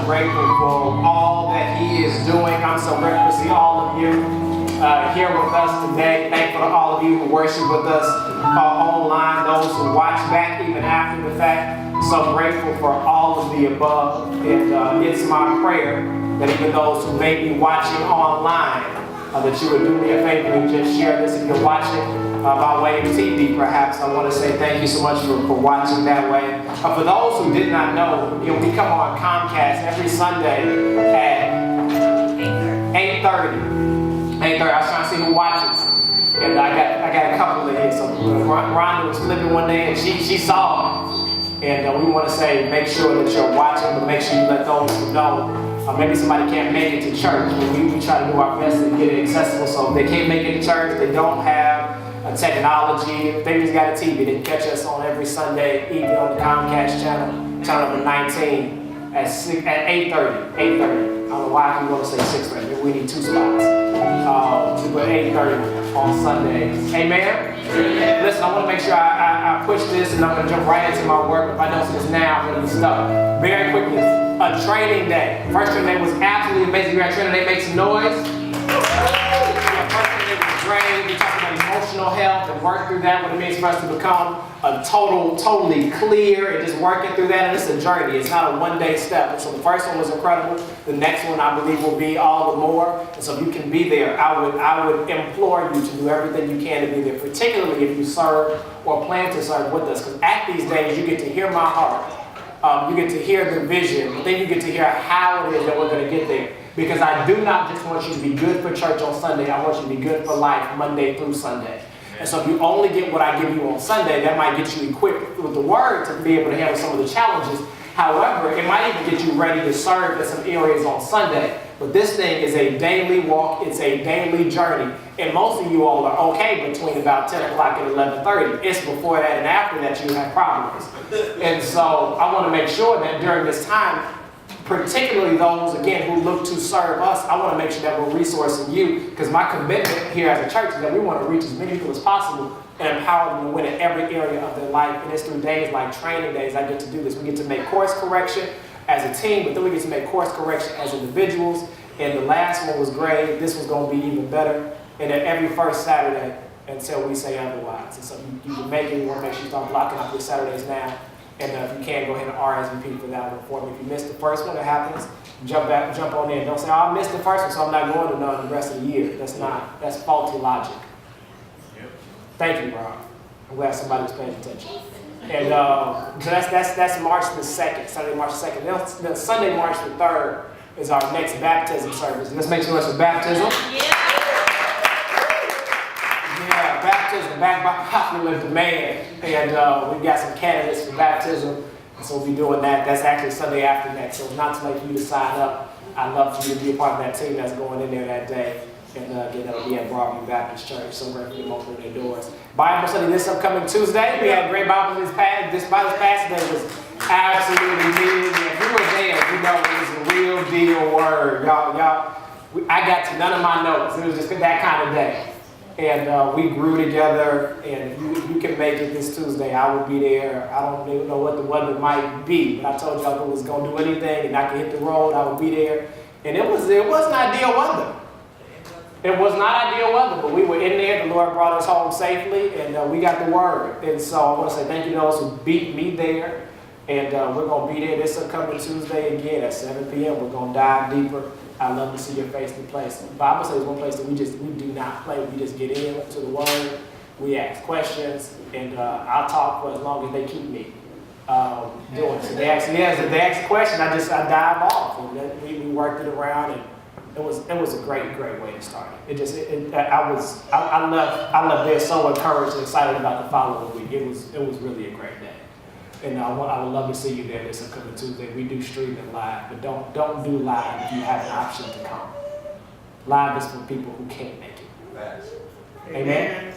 grateful for all that He is doing. I'm so grateful to see all of you here with us today. Thankful to all of you who worship with us online, those who watch back even after the fact. So grateful for all of the above. And it's my prayer that even those who may be watching online, that you would do me a favor and just share this if you're watching by way of TV, perhaps. I want to say thank you so much for watching that way. For those who did not know, we come on Comcast every Sunday at 8:30. I was trying to see who watches. And I got a couple of here. So Rhonda was flipping one day and she saw it. And we want to say, make sure that you're watching, but make sure you let those who know. Maybe somebody can't make it to church. We try to do our best to get it accessible. So if they can't make it to church, they don't have technology, if they just got a TV, they can catch us on every Sunday evening on the Comcast channel number 19 at 8:30. 8:30. I don't know why we want to say 6:30. Maybe we need two spots. But 8:30 on Sundays. Amen? Listen, I want to make sure I push this, and I'm going to jump right into my work. If I don't see this now, I'm going to be stuck. Very quickly, a training day. First training day was absolutely amazing. We had training day, make some noise. First training day was great. We talked about emotional health and work through that, what it means for us to become totally clear and just working through that. And it's a journey. It's not a one-day step. And so the first one was incredible. The next one, I believe, will be all the more. And so if you can be there, I would implore you to do everything you can to be there, particularly if you serve or plan to serve with us. Because at these days, you get to hear my heart. You get to hear the vision, but then you get to hear how it is that we're going to get there. Because I do not just want you to be good for church on Sunday, I want you to be good for life Monday through Sunday. And so if you only get what I give you on Sunday, that might get you equipped with the word to be able to handle some of the challenges. However, it might even get you ready to serve in some areas on Sunday. But this thing is a daily walk, it's a daily journey. And most of you all are okay between about 10 o'clock and 11:30. It's before that and after that you have problems. And so I want to make sure that during this time, particularly those, again, who look to serve us, I want to make sure that we're resourcing you, because my commitment here as a church is that we want to reach as many people as possible and empower them to win in every area of their life. And it's through days like training days I get to do this. We get to make course correction as a team, but then we get to make course correction as individuals. And the last one was great. This was going to be even better. And then every first Saturday until we say otherwise. And so you can make it. You want to make sure you start blocking out your Saturdays now. And if you can, go ahead and RSVP for that one for me. If you missed the first one, it happens. Jump on in. Don't say, oh, I missed the first one, so I'm not going to none the rest of the year. That's faulty logic. Yep. Thank you, Rob. I'm glad somebody's paying attention. And so that's March the 2nd, Sunday, March 2nd. Then Sunday, March the 3rd is our next baptism service. Let's make sure it's a baptism. Yeah, baptism, back by popular demand. And we've got some candidates for baptism. And so we'll be doing that. That's actually Sunday after next. So it's not too late for you to sign up. I'd love for you to be a part of that team that's going in there that day. And again, that'll be at Broadview Baptist Church. So we're going to open their doors. Bible study this upcoming Tuesday. We had great Bible this past day was absolutely needed. If you were there, you know it was a real deal word. I got to none of my notes. It was just that kind of day. And we grew together, and if you can make it this Tuesday, I will be there. I don't even know what the weather might be, but I told y'all if it was going to do anything and I could hit the road, I would be there. And it wasn't ideal weather. It was not ideal weather, but we were in there. The Lord brought us home safely, and we got the word. And so I want to say thank you to those who beat me there. And we're going to be there this upcoming Tuesday again at 7 p.m. We're going to dive deeper. I love to see your face in the place. The Bible says one place that we do not play. We just get into the word. We ask questions, and I'll talk for as long as they keep me doing it. So they ask a question, I dive off, and then we worked it around, and it was a great way to start it. I left there so encouraged and excited about the following week. It was really a great day. And I would love to see you there this upcoming Tuesday. We do stream it live, but don't do live if you have an option to come. Live is for people who can't make it. Amen?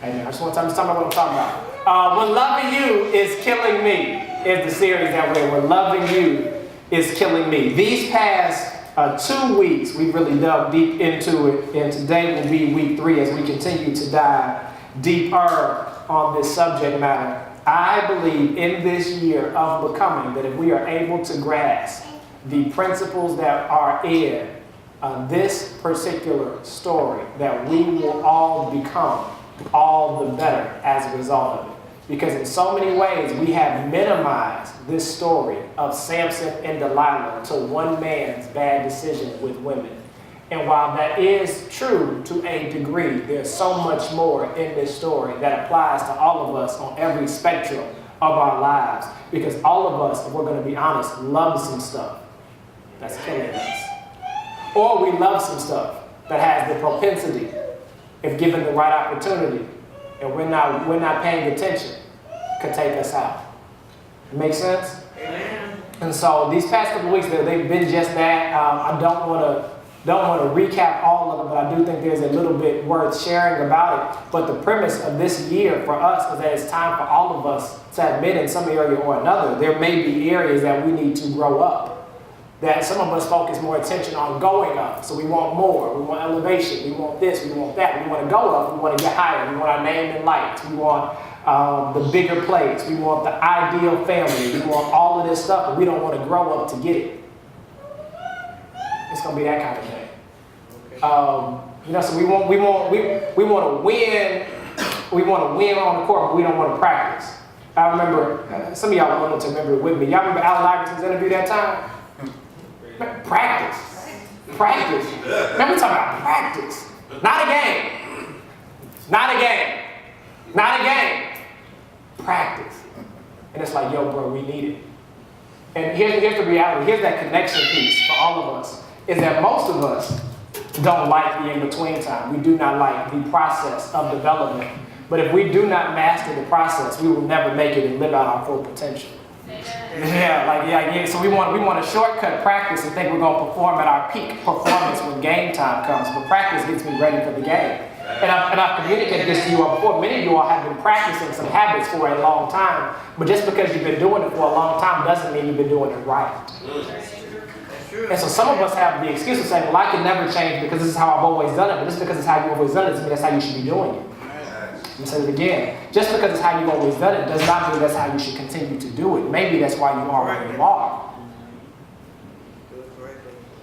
Amen. I just want to talk about what I'm talking about. When Loving You is Killing Me is the series that we're Loving You is Killing Me. These past 2 weeks, we've really dug deep into it, and today will be week 3 as we continue to dive deeper on this subject matter. I believe in this year of becoming that if we are able to grasp the principles that are in this particular story, that we will all become all the better as a result of it. Because in so many ways, we have minimized this story of Samson and Delilah to one man's bad decision with women. And while that is true to a degree, there's so much more in this story that applies to all of us on every spectrum of our lives. Because all of us, if we're going to be honest, love some stuff that's killing us. Or we love some stuff that has the propensity, if given the right opportunity, and we're not paying attention, could take us out. Make sense? Amen. And so these past couple of weeks, they've been just that. I don't want to recap all of them, but I do think there's a little bit worth sharing about it. But the premise of this year for us is that it's time for all of us to admit in some area or another, there may be areas that we need to grow up. That some of us focus more attention on going up. So we want more, we want elevation, we want this, we want that. We want to go up, we want to get higher, we want our name in lights, we want the bigger place, we want the ideal family, we want all of this stuff, but we don't want to grow up to get it. It's going to be that kind of thing. So we want to win. We want to win on the court, but we don't want to practice. I remember some of y'all wanted to remember it with me. Y'all remember Allen Iverson's interview that time? Practice. Man, we talking about practice. Not a game. Not a game. Not a game. Practice. And it's like, yo, bro, we need it. And here's the reality. Here's that connection piece for all of us. Is that most of us don't like the in-between time. We do not like the process of development. But if we do not master the process, we will never make it and live out our full potential. Yeah. So we want to shortcut practice and think we're going to perform at our peak performance when game time comes. But practice gets me ready for the game. And I've communicated this to you all before. Many of you all have been practicing some habits for a long time. But just because you've been doing it for a long time doesn't mean you've been doing it right. And so some of us have the excuse of saying, well, I can never change because this is how I've always done it. But just because it's how you've always done it doesn't mean that's how you should be doing it. Let me say it again. Just because it's how you've always done it does not mean that's how you should continue to do it. Maybe that's why you are where you are.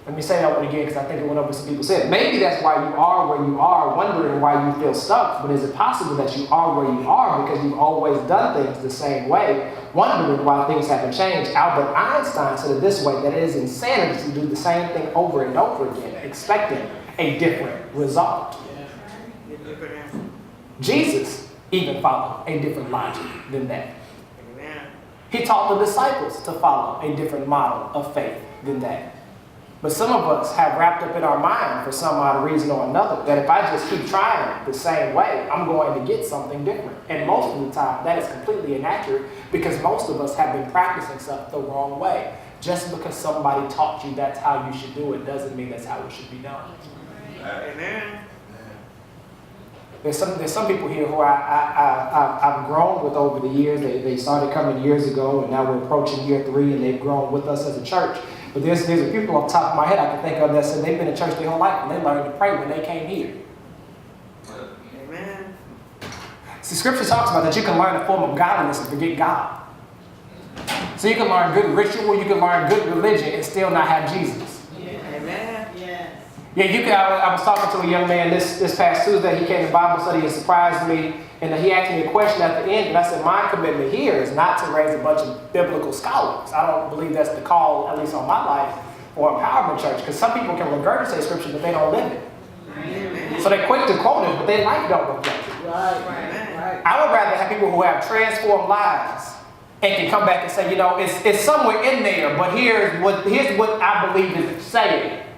Let me say that one again because I think it went over some people said. Maybe that's why you are where you are, wondering why you feel stuck. But is it possible that you are where you are because you've always done things the same way, wondering why things haven't changed? Albert Einstein said it this way, that it is insanity to do the same thing over and over again, expecting a different result. Jesus even followed a different logic than that. Amen. He taught the disciples to follow a different model of faith than that. But some of us have wrapped up in our mind for some odd reason or another that if I just keep trying the same way, I'm going to get something different. And most of the time, that is completely inaccurate because most of us have been practicing stuff the wrong way. Just because somebody taught you that's how you should do it doesn't mean that's how it should be done. Amen. There's some people here who I've grown with over the years. They started coming years ago, and now we're approaching year 3, and they've grown with us as a church. But there's a people off the top of my head I can think of that said they've been in church their whole life, and they learned to pray when they came here. Amen. See, Scripture talks about that you can learn a form of godliness and forget God. So you can learn good ritual, you can learn good religion, and still not have Jesus. Amen. Yeah, you can. I was talking to a young man this past Tuesday. He came to Bible study and surprised me. And he asked me a question at the end. And I said, my commitment here is not to raise a bunch of biblical scholars. I don't believe that's the call, at least on my life, or Empowerment Church. Because some people can regurgitate Scripture, but they don't live it. Amen. So they're quick to quote it, but their life don't reflect it. Right. I would rather have people who have transformed lives and can come back and say, it's somewhere in there, but here's what I believe is saying.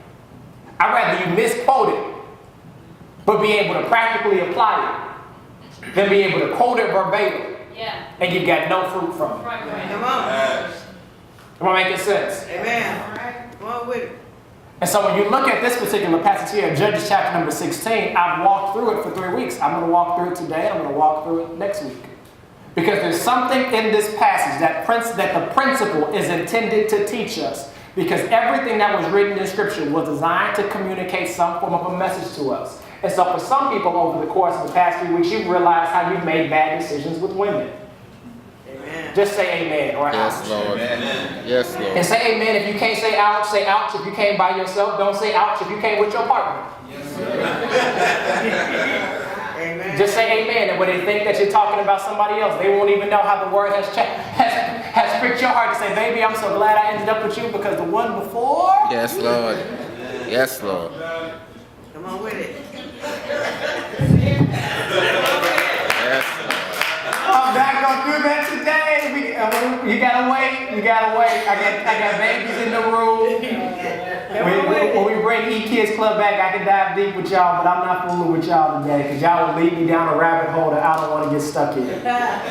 I'd rather you misquote it, but be able to practically apply it, than be able to quote it verbatim, and you got no fruit from it. Right. Come on. Am I making sense? Amen. All right. Come on with it. And so when you look at this particular passage here, Judges chapter number 16, I've walked through it for 3 weeks. I'm going to walk through it today, and I'm going to walk through it next week. Because there's something in this passage that the principle is intended to teach us. Because everything that was written in Scripture was designed to communicate some form of a message to us. And so for some people over the course of the past few weeks, you've realized how you've made bad decisions with women. Amen. Just say amen or Yes, ouch. Lord. Amen. Yes, And Lord. say amen if you can't say ouch. Say ouch if you came by yourself. Don't say ouch if you came with your partner. Amen. Just say amen. And when they think that you're talking about somebody else, they won't even know how the word has pricked your heart to say, baby, I'm so glad I ended up with you because the one before. Yes, Lord. Yes, Lord. Come on with it. Yes, I'm not gonna do that today. You gotta wait. You gotta wait. I got babies in the room. When we bring E-Kids Club back, I can dive deep with y'all, but I'm not fooling with y'all today because y'all will lead me down a rabbit hole that I don't want to get stuck in.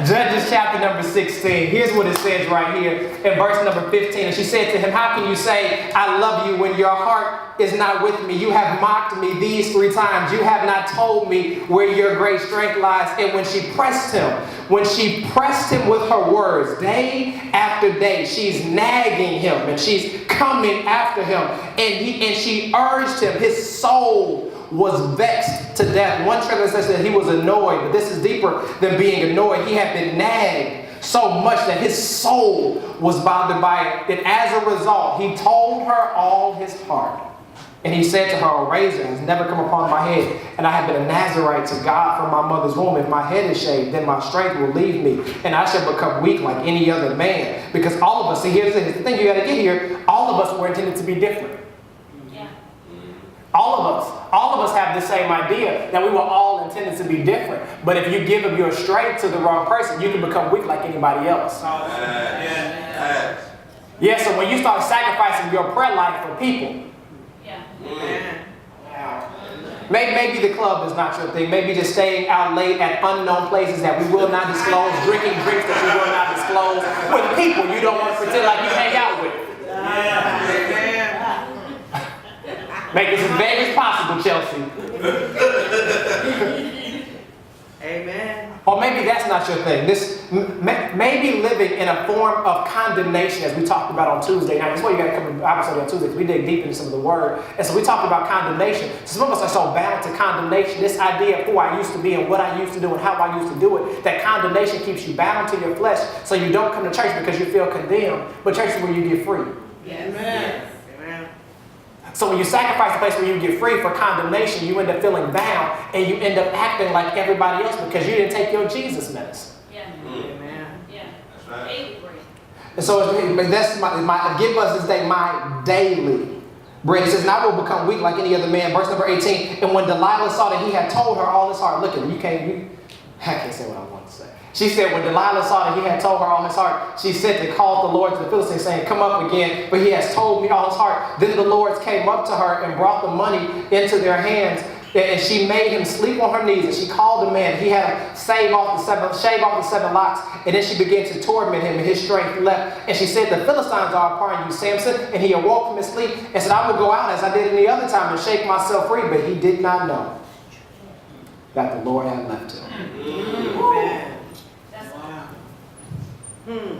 Judges chapter number 16. Here's what it says right here in verse number 15. And she said to him, how can you say, I love you when your heart is not with me? You have mocked me these 3 times. You have not told me where your great strength lies. And when she pressed him with her words day after day, she's nagging him and she's coming after him. And she urged him. His soul was vexed to death. One translation says that he was annoyed, but this is deeper than being annoyed. He had been nagged so much that his soul was bothered by it. And as a result, he told her all his heart. And he said to her, a razor has never come upon my head, and I have been a Nazarite to God from my mother's womb. If my head is shaved, then my strength will leave me, and I shall become weak like any other man. Because all of us, see, here's the thing you got to get here, all of us were intended to be different. Yeah. All of us have the same idea that we were all intended to be different. But if you give up your strength to the wrong person, you can become weak like anybody else. Yeah, so when you start sacrificing your prayer life for people, Amen. maybe the club is not your thing. Maybe just staying out late at unknown places that we will not disclose, drinking drinks that we will not disclose, with people you don't want to pretend like you hang out with. Amen. Make it as vague as possible, Chelsea. Amen. Or maybe that's not your thing. Maybe living in a form of condemnation, as we talked about on Tuesday night. That's why you got to come to Bible study on Tuesday, because we dig deep into some of the word. And so we talked about condemnation. Some of us are so bound to condemnation, this idea of who I used to be and what I used to do and how I used to do it, that condemnation keeps you bound to your flesh, so you don't come to church because you feel condemned. But church is where you get free. Amen. Amen. So when you sacrifice the place where you get free for condemnation, you end up feeling bound and you end up acting like everybody else because you didn't take your Jesus medicine. Yeah. Amen. Yeah. That's right. Daily bread. And so that's my give us this day my daily bread. It says, and I will become weak like any other man. Verse number 18. And when Delilah saw that he had told her all his heart, look at me, I can't say what I want to say. She said, when Delilah saw that he had told her all his heart, she said to call the Lord to the Philistines, saying, come up again, for he has told me all his heart. Then the Lords came up to her and brought the money into their hands. And she made him sleep on her knees, and she called the man. He had him shave off the 7 locks, and then she began to torment him, and his strength left. And she said, the Philistines are upon you, Samson. And he awoke from his sleep and said, I will go out as I did any other time and shake myself free. But he did not know that the Lord had left him. Amen. That's Hmm.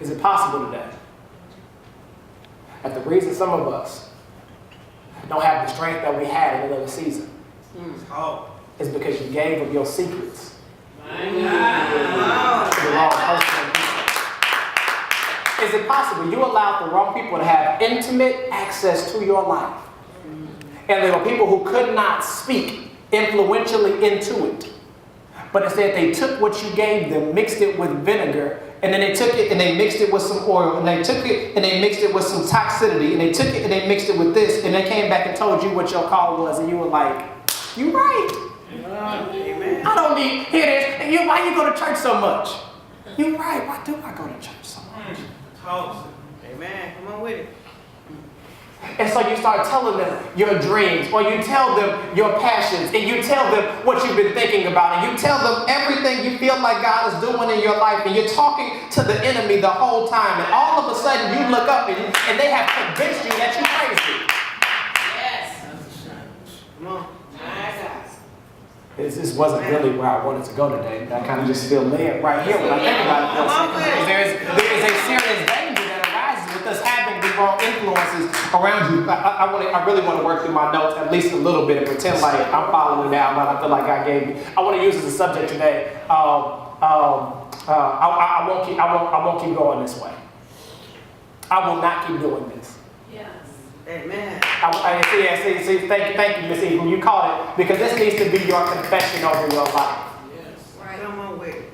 Is it possible today that the reason some of us don't have the strength that we had in another season is because you gave of your secrets to the wrong person? Is it possible you allowed the wrong people to have intimate access to your life? And there were people who could not speak influentially into it. But instead they took what you gave them, mixed it with vinegar, and then they took it and they mixed it with some oil, and they took it and they mixed it with some toxicity, and they took it and they mixed it with this, and they came back and told you what your call was, and you were like, you right. Amen. I don't need, here it is. Why you go to church so much? You right, why do I go to church so much? Amen. Come on with it. And so you start telling them your dreams, or you tell them your passions, and you tell them what you've been thinking about, and you tell them everything you feel like God is doing in your life, and you're talking to the enemy the whole time, and all of a sudden you look up and they have convinced you that you're crazy. Yes. Come on. This wasn't really where I wanted to go today, but I kind of just feel led right here when I think about it. Because there is a serious danger that arises with us having the wrong influences around you. I really want to work through my notes at least a little bit and pretend like I'm following now, but I feel like God gave me. I want to use as a subject today, I won't keep going this way. I will not keep doing this. Yes. Amen. Thank you, Miss Eagle. You called it because this needs to be your confession over your life. Right. Come on with it.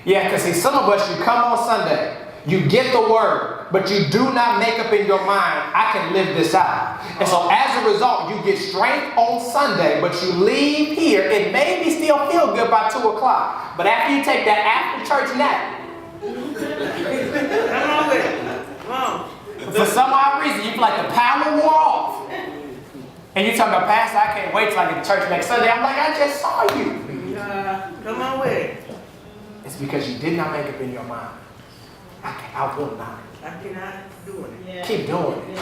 Yeah, because see, some of us, you come on Sunday, you get the word, but you do not make up in your mind, I can live this out. And so as a result, you get strength on Sunday, but you leave here, it maybe still feel good by 2 o'clock. But after you take that after church nap, Come on with it. Come on. for some odd reason, you feel like the power wore off. And you talking about, Pastor, I can't wait till I get to church next Sunday. I'm like, I just saw you. Come on with it. It's because you did not make up in your mind. I will not. I cannot do it. Keep doing it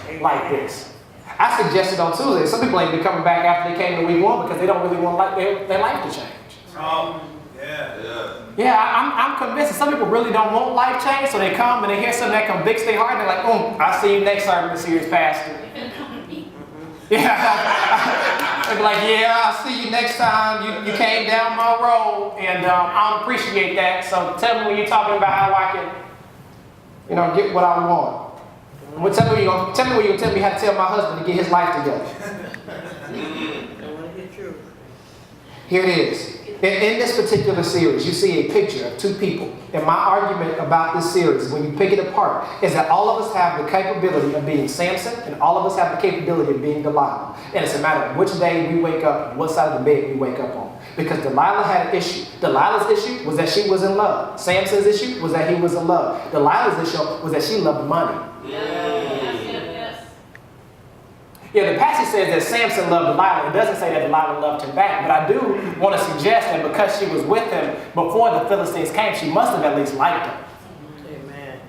Amen. like this. I suggested on Tuesday, some people ain't been coming back after they came to week 1 because they don't really want their life to change. Oh, yeah. Yeah, I'm convinced that some people really don't want life change, so they come and they hear something that convicts their heart and they're like, I'll see you next service, serious pastor. Yeah. They'll be like, yeah, I'll see you next time. You came down my road, and I don't appreciate that. So tell me when you're talking about how I can, get what I want. Well, tell me when you're gonna tell me how to tell my husband to get his life together. I want to get true. Here it is. In this particular series, you see a picture of 2 people. And my argument about this series, when you pick it apart, is that all of us have the capability of being Samson, and all of us have the capability of being Delilah. And it's a matter of which day we wake up and what side of the bed we wake up on. Because Delilah had an issue. Delilah's issue was that she was in love. Samson's issue was that he was in love. Delilah's issue was that she loved money. Yeah, the passage says that Samson loved Delilah. It doesn't say that Delilah loved him back. But I do want to suggest that because she was with him before the Philistines came, she must have at least liked him. Amen.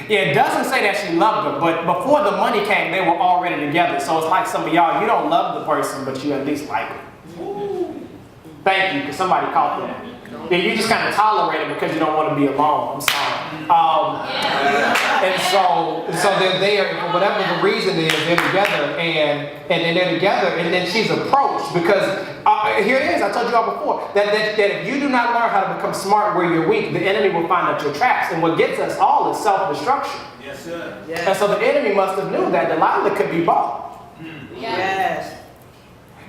Yeah, it doesn't say that she loved him, but before the money came, they were already together. So it's like some of y'all, you don't love the person, but you at least like him. Thank you, because somebody caught that. Yeah, you just kind of tolerate it because you don't want to be alone. I'm sorry. And so they're there for whatever the reason is. They're together, and then they're together, and then she's approached because here it is. I told you all before that if you do not learn how to become smart where you're weak, the enemy will find out your traps. And what gets us all is self-destruction. Yes, sir. Yes. And so the enemy must have knew that Delilah could be bought. Yes.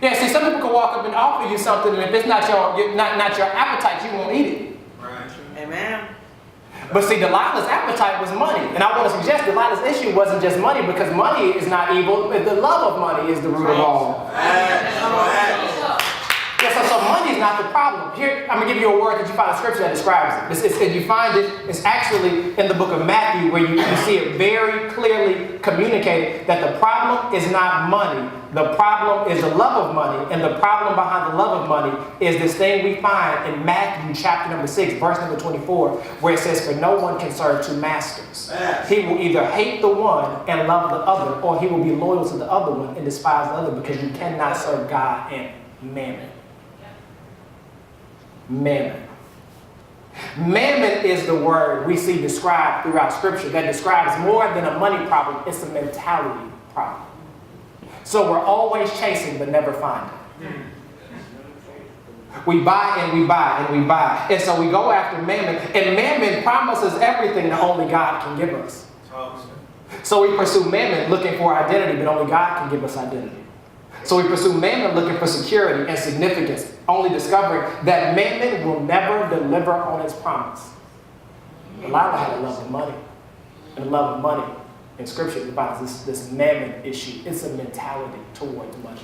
Yeah, see, some people can walk up and offer you something, and if it's not your appetite, you won't eat it. Right. Amen. But see, Delilah's appetite was money. And I want to suggest Delilah's issue wasn't just money, because money is not evil, but the love of money is the root of all. Yeah, so money is not the problem. Here, I'm going to give you a word that you find in Scripture that describes it. You find it, it's actually in the book of Matthew, where you see it very clearly communicated that the problem is not money. The problem is the love of money. And the problem behind the love of money is this thing we find in Matthew chapter number 6, verse number 24, where it says, "For no one can serve 2 masters. He will either hate the one and love the other, or he will be loyal to the other one and despise the other, because you cannot serve God and mammon." Mammon. Mammon is the word we see described throughout Scripture that describes more than a money problem. It's a mentality problem. So we're always chasing but never finding. We buy and we buy and we buy. And so we go after mammon. And mammon promises everything that only God can give us. So we pursue mammon looking for identity, but only God can give us identity. So we pursue mammon looking for security and significance, only discovering that mammon will never deliver on its promise. Delilah had a love of money. And the love of money in Scripture defines this mammon issue. It's a mentality towards money.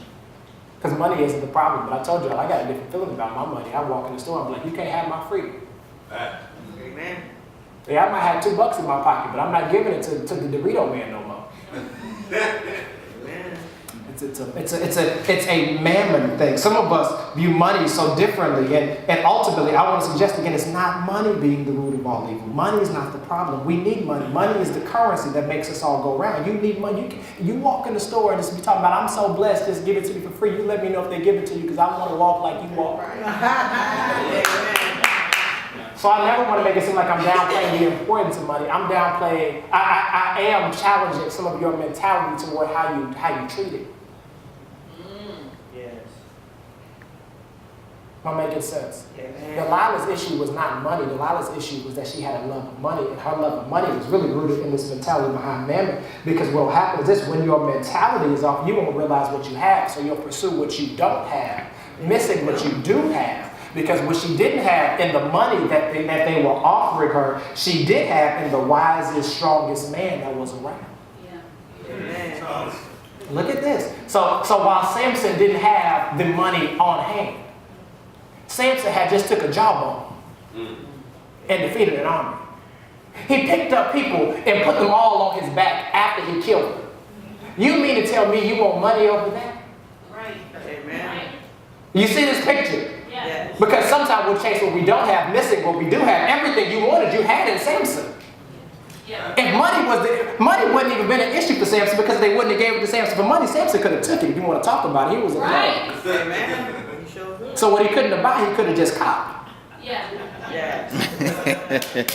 Because money isn't the problem. But I told y'all, I got a different feeling about my money. I walk in the store, I'm like, you can't have my freedom. Amen. Yeah, I might have $2 in my pocket, but I'm not giving it to the Dorito man no more. Amen. It's a mammon thing. Some of us view money so differently, and ultimately, I want to suggest again, it's not money being the root of all evil. Money is not the problem. We need money. Money is the currency that makes us all go around. You need money. You walk in the store and just be talking about, I'm so blessed, just give it to me for free. You let me know if they give it to you, because I want to walk like you walk. So I never want to make it seem like I'm downplaying the importance of money. I'm downplaying. I am challenging some of your mentality toward how you treat it. Yes. Am I making sense? Amen. Delilah's issue was not money. Delilah's issue was that she had a love of money, and her love of money was really rooted in this mentality behind Mammon. Because what will happen is this: when your mentality is off, you won't realize what you have, so you'll pursue what you don't have, missing what you do have. Because what she didn't have in the money that they were offering her, she did have in the wisest, strongest man that was around. Yeah. Amen. Look at this. So while Samson didn't have the money on hand, Samson had just took a jawbone and defeated an army. He picked up people and put them all on his back after he killed them. You mean to tell me you want money over that? Right. Amen. You see this picture? Yeah. Yes. Because sometimes we'll chase what we don't have, missing what we do have. Everything you wanted, you had in Samson. Yeah. If money wouldn't even been an issue for Samson, because they wouldn't have gave it to Samson for money, Samson could have took it. If you want to talk about it, he was in love. Right. Amen. You sure good. So what he couldn't have bought, he could have just copped. Yeah. Yes.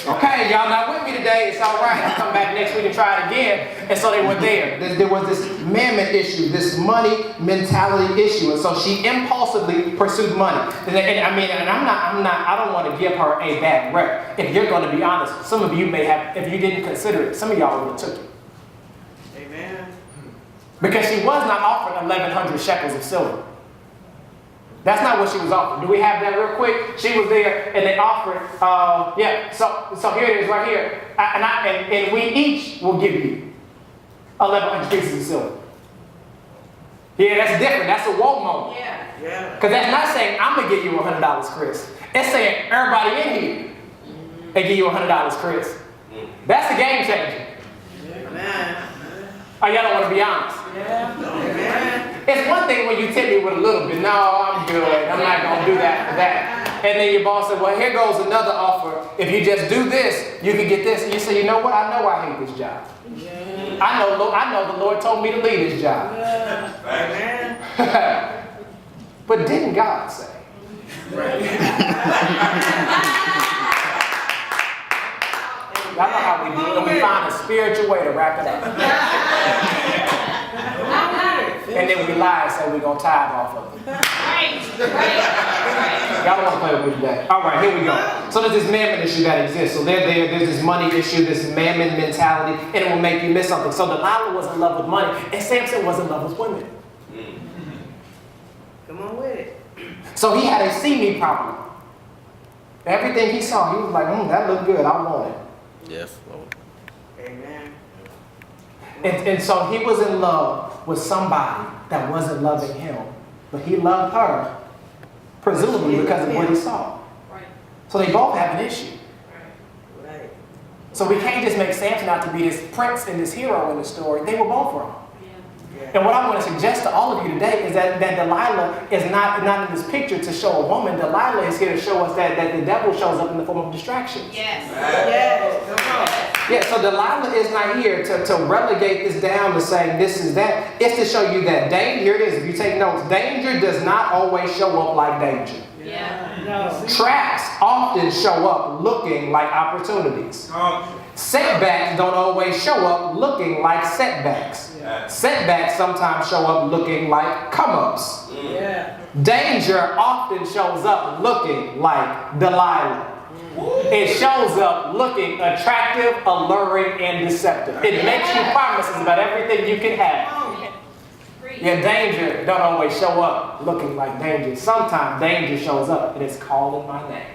Okay, y'all not with me today. It's all right. I'll come back next week and try it again. And so they were there. There was this mammon issue, this money mentality issue, and so she impulsively pursued money. I don't want to give her a bad rep. If you're going to be honest, some of you may have, if you didn't consider it, some of y'all would have took it. Amen. Because she was not offered 1,100 shekels of silver. That's not what she was offered. Do we have that real quick? She was there and they offered, so here it is right here. And we each will give you 1,100 pieces of silver. Yeah, that's different. That's a woe moment. Yeah. Yeah. Because that's not saying, I'm going to give you $100, Chris. It's saying, everybody in here, they give you $100, Chris. That's the game changer. Amen. Oh, y'all don't want to be honest. Amen. It's one thing when you tip me with a little bit. No, I'm good. I'm not going to do that for that. And then your boss said, well, here goes another offer. If you just do this, you can get this. And you say, you know what? I know I hate this job. I know the Lord told me to leave this job. Amen. But didn't God say? Y'all know how we do it. We find a spiritual way to wrap it up. And then we lie and say we're going to tithe off of it. Right. Right. Y'all don't want to play with me today. All right, here we go. So there's this mammon issue that exists. So there's this money issue, this mammon mentality, and it will make you miss something. So Delilah was in love with money, and Samson was in love with women. Come on with it. So he had a see me problem. Everything he saw, he was like, that looked good. I want it. Yes, Lord. Amen. And so he was in love with somebody that wasn't loving him, but he loved her, presumably because of what he saw. Right. So they both have an issue. Right. So we can't just make Samson out to be this prince and this hero in the story. They were both wrong. Yeah. And what I want to suggest to all of you today is that Delilah is not in this picture to show a woman. Delilah is here to show us that the devil shows up in the form of distractions. Yes. Yes. Come on. Yeah, so Delilah is not here to relegate this down to say this is that. It's to show you that danger, here it is, if you take notes, danger does not always show up like danger. Yeah. No. Traps often show up looking like opportunities. Setbacks don't always show up looking like setbacks. Setbacks sometimes show up looking like come-ups. Yeah. Danger often shows up looking like Delilah. It shows up looking attractive, alluring, and deceptive. It makes you promises about everything you can have. Yeah, danger don't always show up looking like danger. Sometimes danger shows up and it's calling my name.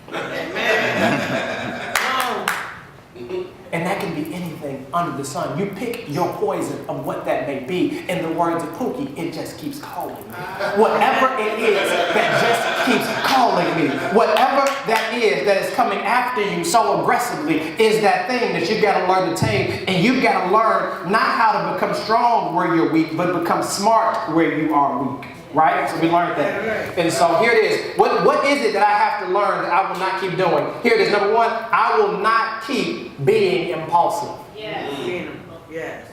Amen. Come on. And that can be anything under the sun. You pick your poison of what that may be. In the words of Pookie, it just keeps calling me. Whatever it is that just keeps calling me, whatever that is coming after you so aggressively is that thing that you've got to learn to tame. And you've got to learn not how to become strong where you're weak, but become smart where you are weak. Right? So we learned that. And so here it is. What is it that I have to learn that I will not keep doing? Here it is. Number one, I will not keep being impulsive. Yes. Yes.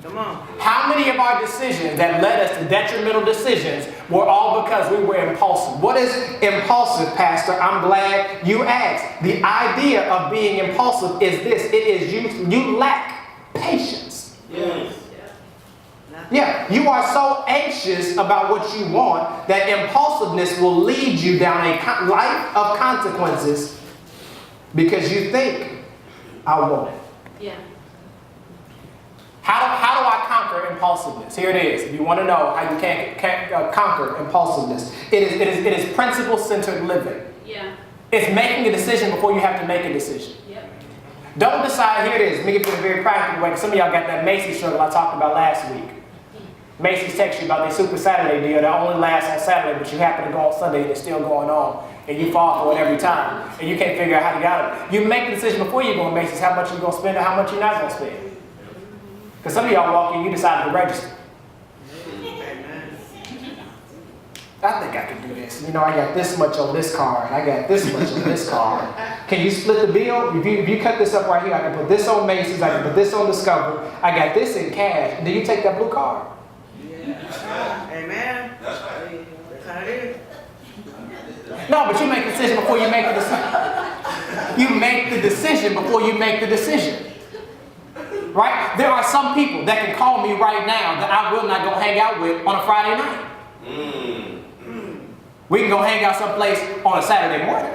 Come on. How many of our decisions that led us to detrimental decisions were all because we were impulsive? What is impulsive, Pastor? I'm glad you asked. The idea of being impulsive is this. It is you lack patience. Yes. Not Yeah, you are so anxious about what you want that impulsiveness will lead you down a life of consequences because you think, I want it. Yeah. How do I conquer impulsiveness? Here it is. If you want to know how you can conquer impulsiveness, it is principle-centered living. Yeah. It's making a decision before you have to make a decision. Yep. Don't decide, here it is. Let me give you a very practical way. Some of y'all got that Macy's struggle I talked about last week. Macy's texts you about their Super Saturday deal that only lasts on Saturday, but you happen to go on Sunday and it's still going on. And you fall for it every time. And you can't figure out how to get out of it. You make the decision before you go to Macy's how much you're going to spend and how much you're not going to spend. Because some of y'all walk in, you decide to register. Amen. I think I can do this. You know, I got this much on this card. I got this much on this card. Can you split the bill? If you cut this up right here, I can put this on Macy's. I can put this on Discover. I got this in cash. Do you take that blue card? Yeah. Amen. That's right. That's how it is. No, but you make the decision before you make the decision. You make the decision before you make the decision. Right? There are some people that can call me right now that I will not go hang out with on a Friday night. We can go hang out someplace on a Saturday morning,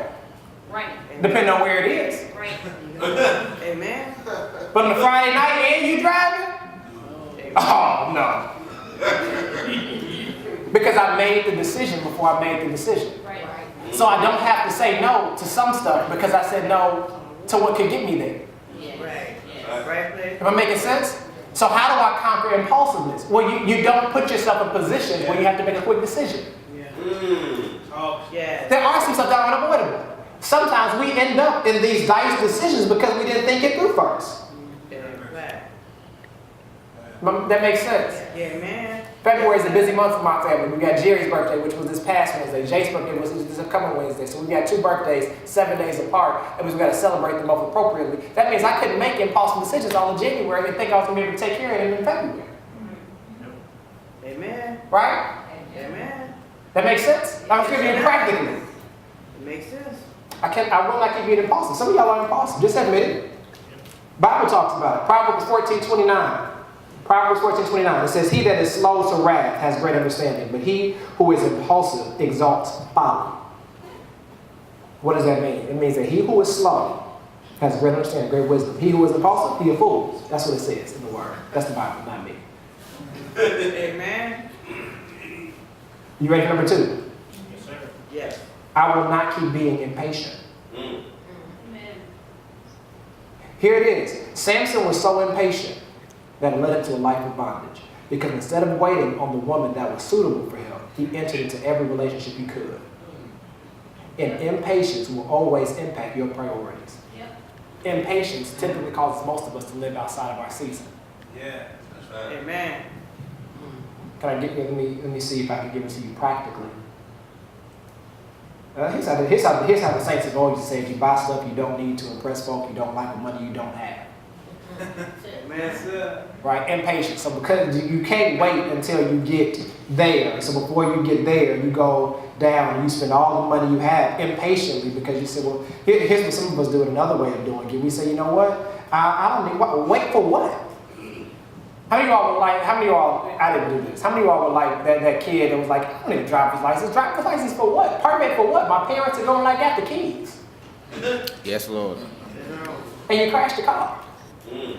Right. depending on where it is. Right. Amen. But on a Friday night and you driving? Oh, no. Because I made the decision before I made the decision. Right. So I don't have to say no to some stuff because I said no to what could get me there. Yeah. Right. Yeah. Right place. Am I making sense? So how do I conquer impulsiveness? Well, you don't put yourself in positions where you have to make a quick decision. Oh, Yes. There are some stuff that are unavoidable. Sometimes we end up in these dice decisions because we didn't think it through first. Right. That makes sense. Yeah, man. February is a busy month for my family. We got Jerry's birthday, which was this past Wednesday. Jake's birthday was this upcoming Wednesday. So we got 2 birthdays, 7 days apart, and we've got to celebrate them both appropriately. That means I couldn't make impulsive decisions all in January and think I was going to be able to take care of them in February. Amen. Right? Amen. That makes sense? I'm just giving you practically. It makes sense. I will not keep being impulsive. Some of y'all are impulsive. Just admit it. Bible talks about it. Proverbs 14:29. Proverbs 14:29. It says, "He that is slow to wrath has great understanding, but he who is impulsive exalts folly." What does that mean? It means that he who is slow has great understanding, great wisdom. He who is impulsive, he a fool. That's what it says in the word. That's the Bible, not me. Amen. You ready for number 2? yes, sir. Yes. I will not keep being impatient. Amen. Here it is. Samson was so impatient that it led him to a life of bondage. Because instead of waiting on the woman that was suitable for him, he entered into every relationship he could. And impatience will always impact your priorities. Yep. Impatience typically causes most of us to live outside of our season. Yeah, that's right. Amen. Can I get let me see if I can give it to you practically. Here's how the saints have always said: you buy stuff you don't need to impress folk you don't like with money you don't have. Amen. Sir. Right? Impatient. So because you can't wait until you get there. So before you get there, you go down and you spend all the money you have impatiently because you say, well, here's what some of us do it another way of doing it. We say, you know what? I don't need, wait for what? How many of y'all would like, I didn't do this. How many of y'all would like that kid that was like, I don't need a driver's license. Driver's license for what? Permit for what? My parents are going like, got the keys. Yes, Lord. And you crashed the car. It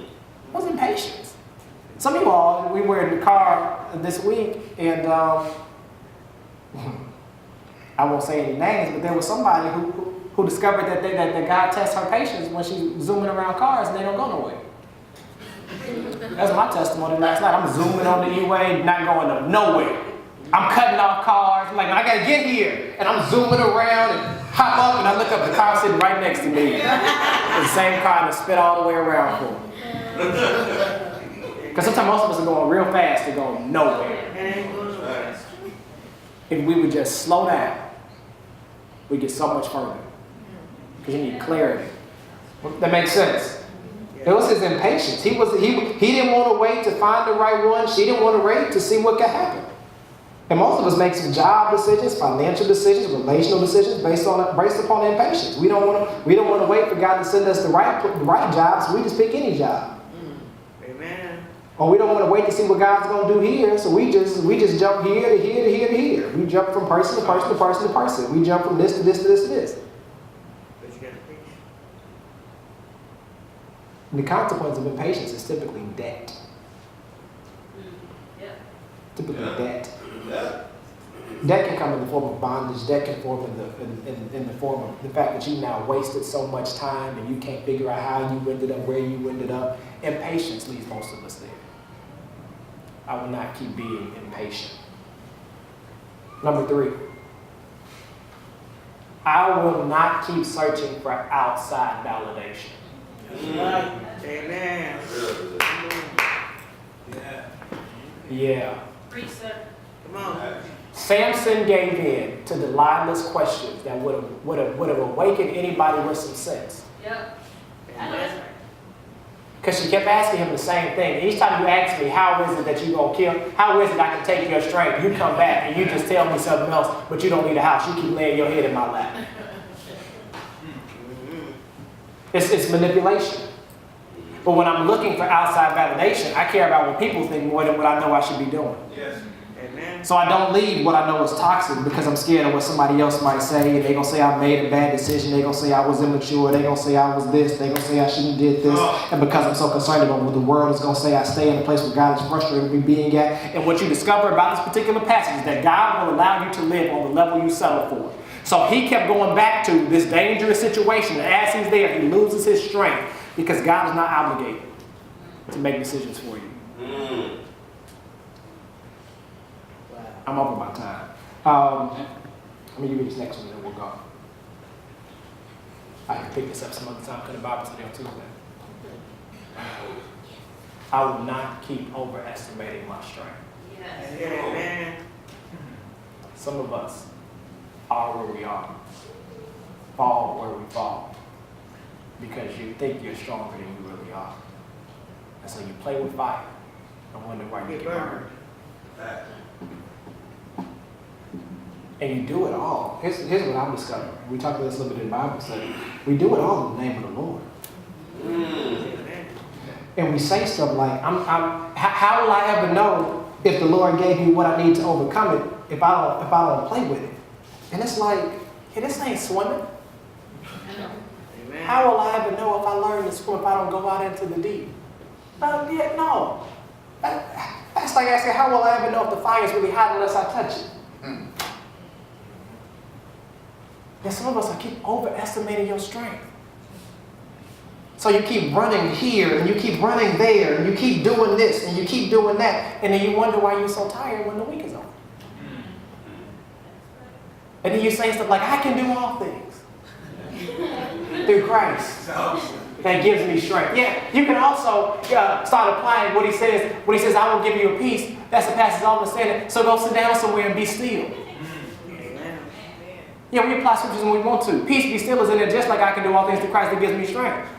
was impatience. Some of y'all, we were in the car this week, and I won't say any names, but there was somebody who discovered that God tests her patience when she's zooming around cars and they don't go nowhere. That's my testimony last night. I'm zooming on the E-way, not going nowhere. I'm cutting off cars. I'm like, I gotta get here. And I'm zooming around and hop up and I look up, the car sitting right next to me. The same car and spit all the way around for me. Because sometimes most of us are going real fast to go nowhere. And ain't going nowhere. If we would just slow down, we get so much further. Because you need clarity. That makes sense. It was his impatience. He didn't want to wait to find the right one. She didn't want to wait to see what could happen. And most of us make some job decisions, financial decisions, relational decisions based upon impatience. We don't want to wait for God to send us the right job, so we just pick any job. Amen. Or we don't want to wait to see what God's going to do here, so we just jump here to here to here to here. We jump from person to person to person to person. We jump from this to this to this to this. But you gotta preach. And the consequence of impatience is typically debt. Yeah. Typically Yeah. debt. Yeah. Debt can come in the form of bondage. Debt can form in the form of the fact that you now wasted so much time and you can't figure out how you ended up where you ended up. Impatience leads most of us there. I will not keep being impatient. Number 3. I will not keep searching for outside validation. Amen. Yeah. Yeah. Preach, sir. Come on. Samson gave in to Delilah's questions that would have awakened anybody with some sense. Yep. I know that's right. Because she kept asking him the same thing. Each time you ask me, how is it that you're going to kill? How is it I can take your strength? You come back and you just tell me something else, but you don't need a house. You keep laying your head in my lap. It's manipulation. But when I'm looking for outside validation, I care about what people think more than what I know I should be doing. Yes. Amen. So I don't leave what I know is toxic because I'm scared of what somebody else might say. They're going to say I made a bad decision. They're going to say I was immature. They're going to say I was this. They're going to say I shouldn't have did this. And because I'm so concerned about what the world is going to say, I stay in a place where God is frustrated with me being at. And what you discover about this particular passage is that God will allow you to live on the level you settle for. So he kept going back to this dangerous situation. And as he's there, he loses his strength because God is not obligated to make decisions for you. Wow. I'm over my time. Let me give you this next one and then we'll go. I can pick this up some other time because the Bible study on Tuesday. I will not keep overestimating my strength. Yes. Amen. Some of us are where we are, fall where we fall, because you think you're stronger than you really are. And so you play with fire and wonder why you get burned. And you do it all. Here's what I'm discovering. We talked about this a little bit in Bible study. We do it all in the name of the Lord. Amen. And we say stuff like, how will I ever know if the Lord gave me what I need to overcome it if I don't play with it? And it's like, hey, this ain't swimming. Amen. How will I ever know if I learn to swim if I don't go out into the deep? No. That's like asking, how will I ever know if the fire is really hot unless I touch it? And some of us are keep overestimating your strength. So you keep running here, and you keep running there, and you keep doing this, and you keep doing that, and then you wonder why you're so tired when the week is over. And then you say stuff like, I can do all things through Christ that gives me strength. Yeah, you can also start applying what he says. When he says, I will give you a peace, that surpasses all understanding. So go sit down somewhere and be still. Amen. Yeah, we apply scriptures when we want to. Peace, be still is in there just like I can do all things through Christ that gives me strength.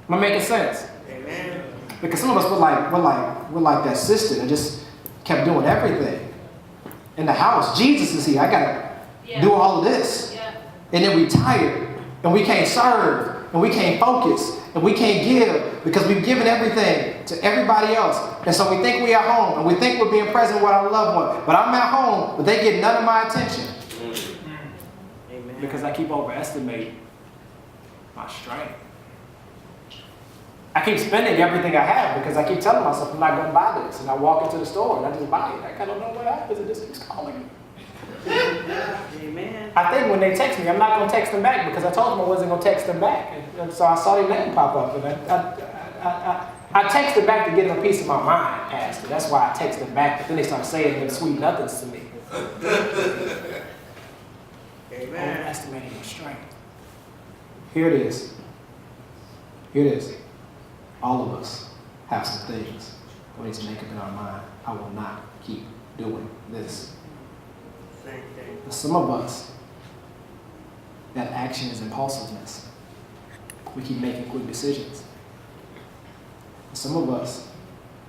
Am I making sense? Amen. Because some of us we're like that sister that just kept doing everything in the house. Jesus is here. I gotta do all of this. Yeah. And then we tired, and we can't serve, and we can't focus, and we can't give because we've given everything to everybody else. And so we think we are home, and we think we're being present with our loved one. But I'm at home, but they get none of my attention Amen. because I keep overestimating my strength. I keep spending everything I have because I keep telling myself I'm not going to buy this. And I walk into the store and I just buy it. I don't know what happens. It just keeps calling me. Amen. I think when they text me, I'm not going to text them back because I told them I wasn't going to text them back. And so I saw their name pop up. And I texted back to get them a piece of my mind, Pastor. That's why I texted them back. But then they started saying them sweet nothings to me. Amen. Overestimating your strength. Here it is. Here it is. All of us have some things we need to make up in our mind. I will not keep doing this. Same thing. For some of us, that action is impulsiveness. We keep making quick decisions. For some of us,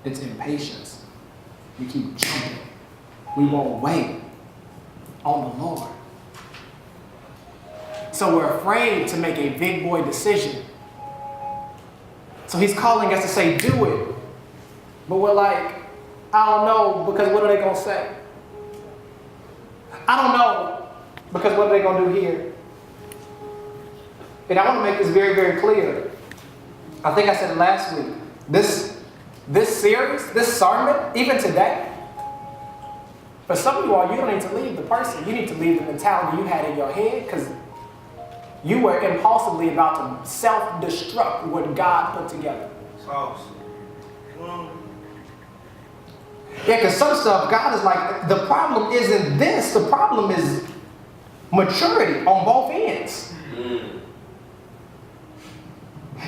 it's impatience. We keep jumping. We won't wait on the Lord. So we're afraid to make a big boy decision. So he's calling us to say, do it. But we're like, I don't know, because what are they going to say? I don't know, because what are they going to do here? And I want to make this very, very clear. I think I said it last week. This series, this sermon, even today, for some of you all, you don't need to leave the person. You need to leave the mentality you had in your head, because you were impulsively about to self-destruct what God put together. Sauce. Yeah, because some stuff, God is like, the problem isn't this. The problem is maturity on both ends.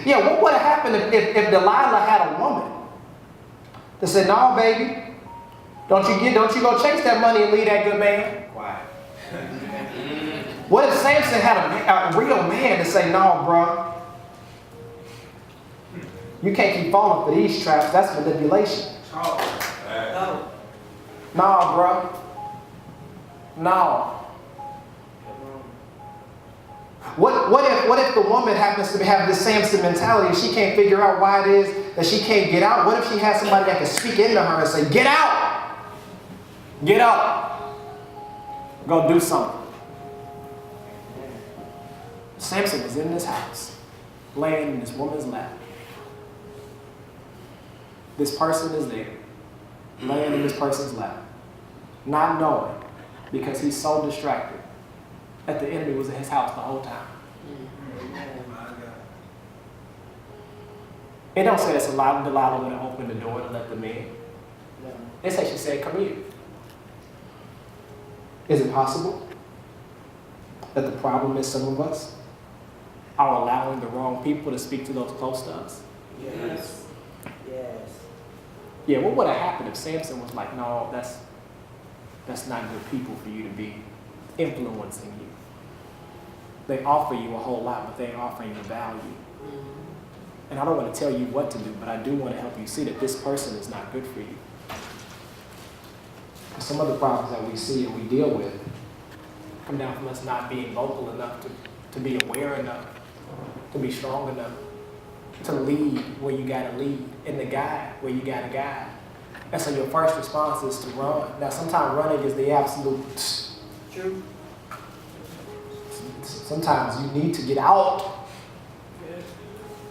Yeah, what would have happened if Delilah had a woman that said, no, baby, don't you go chase that money and leave that good man? Quiet. What if Samson had a real man to say, no, bro, you can't keep falling for these traps. That's manipulation. Sauce. No. No, bro. No. What if the woman happens to have this Samson mentality and she can't figure out why it is that she can't get out? What if she has somebody that can speak into her and say, get out! Get up! Go do something. Samson was in this house, laying in this woman's lap. This person is there, laying in this person's lap, not knowing, because he's so distracted, that the enemy was in his house the whole time. My God. It don't say that Delilah would have opened the door to let them in. No. It says she said, come here. Is it possible that the problem is some of us are allowing the wrong people to speak to those close to us? Yes. Yes. Yeah, what would have happened if Samson was like, no, that's not good people for you to be influencing you. They offer you a whole lot, but they ain't offering you value. And I don't want to tell you what to do, but I do want to help you see that this person is not good for you. Some of the problems that we see and we deal with come down from us not being vocal enough to be aware enough, to be strong enough, to lead where you got to lead, and to guide where you got to guide. And so your first response is to run. Now, sometimes running is the absolute True. Sometimes you need to get out.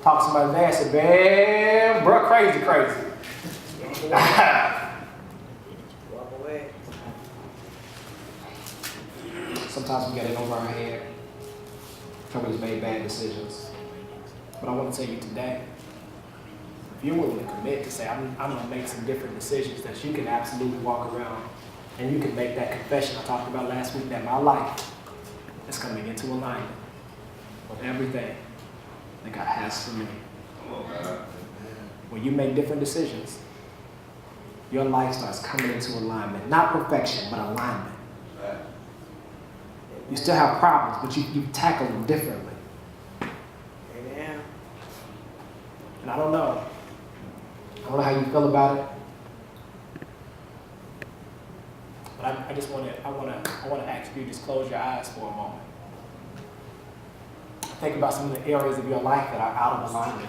Talk to somebody there and say, man, bro, crazy. Walk away. Sometimes we get it over our head. Somebody's made bad decisions. But I want to tell you today, if you're willing to commit to say, I'm going to make some different decisions, that you can absolutely walk around and you can make that confession I talked about last week, that my life is coming into alignment with everything that God has for me. Come on, God. When you make different decisions, your life starts coming into alignment. Not perfection, but alignment. Right. You still have problems, but you tackle them differently. Amen. And I don't know how you feel about it, but I want to ask you, just close your eyes for a moment. Think about some of the areas of your life that are out of alignment.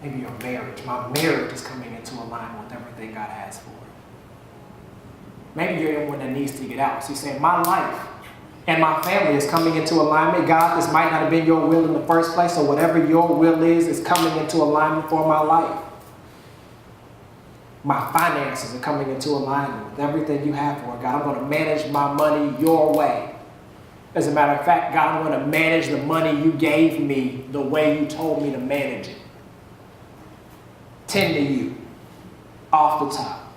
Maybe your marriage. My marriage is coming into alignment with everything God has for it. Maybe you're the one that needs to get out. So you're saying, my life and my family is coming into alignment. God, this might not have been your will in the first place, so whatever your will is coming into alignment for my life. My finances are coming into alignment with everything you have for it. God, I'm going to manage my money your way. As a matter of fact, God, I'm going to manage the money you gave me the way you told me to manage it. 10 to you, off the top,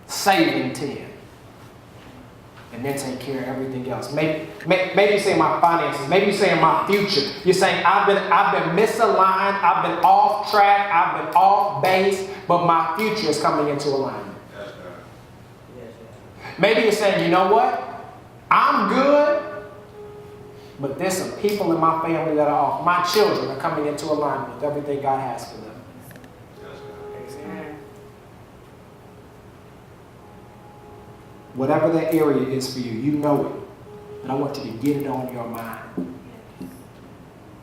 saving 10, and then take care of everything else. Maybe you say my finances. Maybe you say my future. You're saying I've been misaligned. I've been off track. I've been off base, but my future is coming into alignment. Yes, God. Yes, sir. Maybe you're saying, you know what? I'm good, but there's some people in my family that are off. My children are coming into alignment with everything God has for them. Yes, God. Amen. Whatever that area is for you, you know it. But I want you to get it on your mind.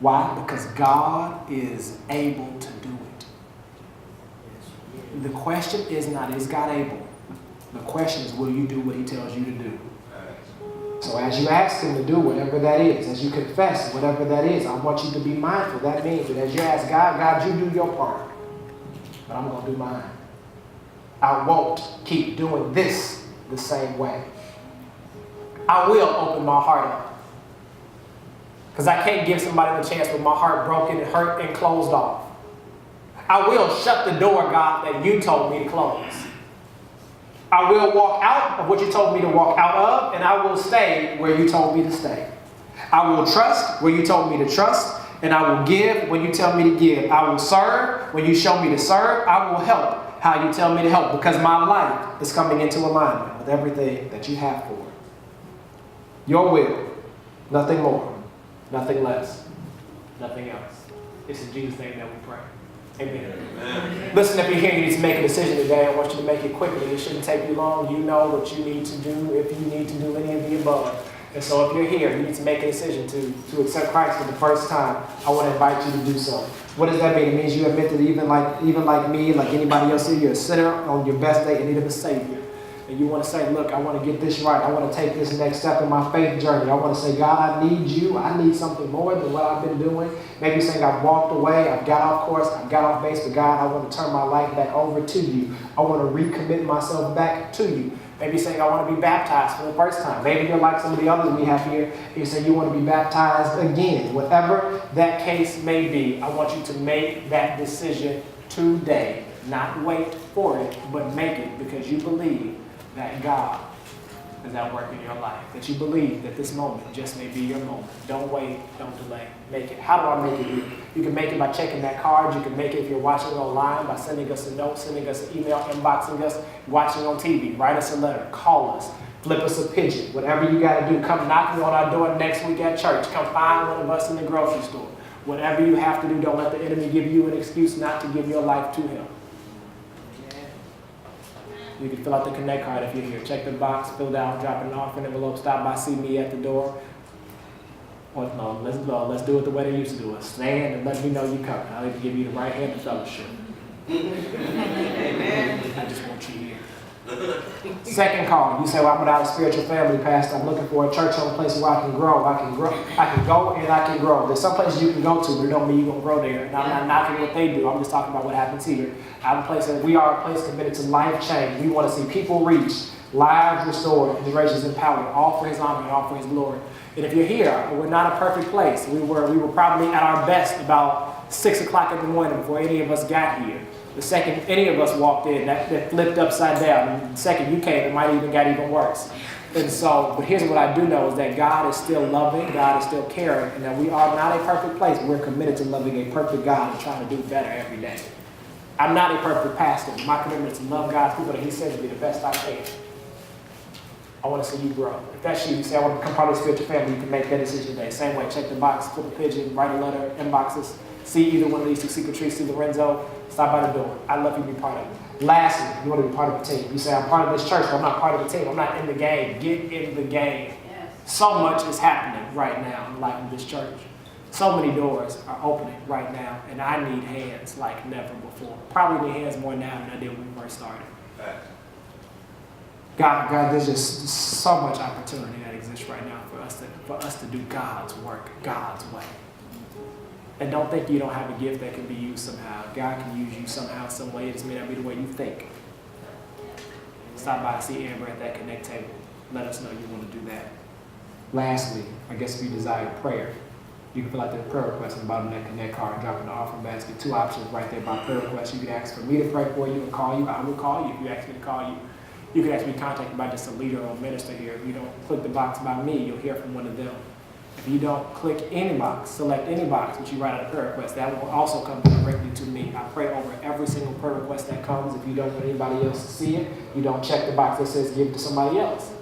Why? Because God is able to do it. The question is not, is God able? The question is, will you do what he tells you to do? So as you ask him to do whatever that is, as you confess whatever that is, I want you to be mindful. That means that as you ask God, God, you do your part, but I'm going to do mine. I won't keep doing this the same way. I will open my heart up. Because I can't give somebody the chance with my heart broken and hurt and closed off. I will shut the door, God, that you told me to close. I will walk out of what you told me to walk out of, and I will stay where you told me to stay. I will trust where you told me to trust, and I will give when you tell me to give. I will serve when you show me to serve. I will help how you tell me to help, because my life is coming into alignment with everything that you have for it. Your will, nothing more, nothing less, nothing else. It's in Jesus' name that we pray. Amen. Amen. Listen, if you're here, you need to make a decision today. I want you to make it quickly. It shouldn't take you long. You know what you need to do if you need to do any of the above. And so if you're here, you need to make a decision to accept Christ for the first time. I want to invite you to do so. What does that mean? It means you admit that even like me, like anybody else here, you're a sinner on your best day in need of a Savior. And you want to say, look, I want to get this right. I want to take this next step in my faith journey. I want to say, God, I need you. I need something more than what I've been doing. Maybe saying I've walked away, I've got off course, I've got off base, but God, I want to turn my life back over to you. I want to recommit myself back to you. Maybe saying I want to be baptized for the first time. Maybe you're like some of the others we have here. You say you want to be baptized again. Whatever that case may be, I want you to make that decision today. Not wait for it, but make it because you believe that God is at work in your life. That you believe that this moment just may be your moment. Don't wait, don't delay. Make it. How do I make it? You can make it by checking that card. You can make it if you're watching online by sending us a note, sending us an email, inboxing us, watching on TV. Write us a letter, call us, flip us a pigeon. Whatever you got to do, come knocking on our door next week at church. Come find one of us in the grocery store. Whatever you have to do, don't let the enemy give you an excuse not to give your life to him. You can fill out the Connect card if you're here. Check the box, fill it out, drop an offering envelope, stop by, see me at the door. Or no, let's do it the way they used to do it. Stand and let me know you come. I'll even give you the right hand of fellowship. Amen. I just want you here. Second call, you say, well, I'm without a spiritual family, Pastor. I'm looking for a church home place where I can grow. I can go and I can grow. There's some places you can go to, but it don't mean you're going to grow there. And I'm not knocking what they do. I'm just talking about what happens here. We are a place committed to life change. We want to see people reach, lives restored, and generations empowered, all for his honor and all for his glory. And if you're here, we're not a perfect place. We were probably at our best about 6 o'clock in the morning before any of us got here. The second any of us walked in, that flipped upside down. And the second you came, it might even got even worse. And so, but here's what I do know is that God is still loving, God is still caring, and that we are not a perfect place. We're committed to loving a perfect God and trying to do better every day. I'm not a perfect pastor. My commitment is to love God's people that he says to be the best I can. I want to see you grow. If that's you say, I want to become part of the spiritual family, you can make that decision today. Same way, check the box, flip a pigeon, write a letter, inbox us, see either one of these two, Secret Tree, see Lorenzo, stop by the door. I'd love you to be part of it. Lastly, you want to be part of a team. You say, I'm part of this church, but I'm not part of the team. I'm not in the game. Get in the game. Yes. So much is happening right now in the life of this church. So many doors are opening right now, and I need hands like never before. Probably need hands more now than I did when we first started. God, there's just so much opportunity that exists right now for us to do God's work, God's way. And don't think you don't have a gift that can be used somehow. God can use you somehow, some way. It just may not be the way you think. Stop by and see Amber at that Connect table. Let us know you want to do that. Lastly, I guess if you desire prayer, you can fill out the prayer request on the bottom of that Connect card and drop in the offering basket. 2 options right there by prayer request. You can ask for me to pray for you and call you. I will call you if you ask me to call you. You can actually be contacted by just a leader or a minister here. If you don't click the box by me, you'll hear from one of them. If you don't click any box, select any box which you write out a prayer request, that will also come directly to me. I pray over every single prayer request that comes. If you don't want anybody else to see it, you don't check the box that says give it to somebody else.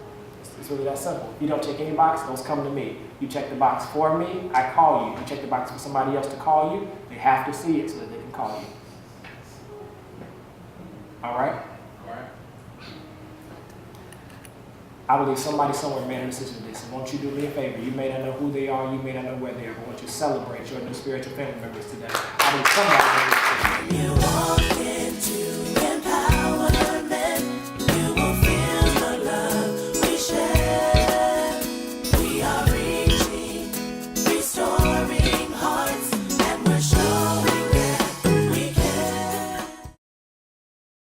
It's really that simple. If you don't check any box, those come to me. You check the box for me, I call you. You check the box for somebody else to call you, they have to see it so that they can call you. All right? I believe somebody somewhere made a decision to this. And won't you do me a favor? You may not know who they are, you may not know where they are, but won't you celebrate your new spiritual family members today? I believe somebody made a decision. You want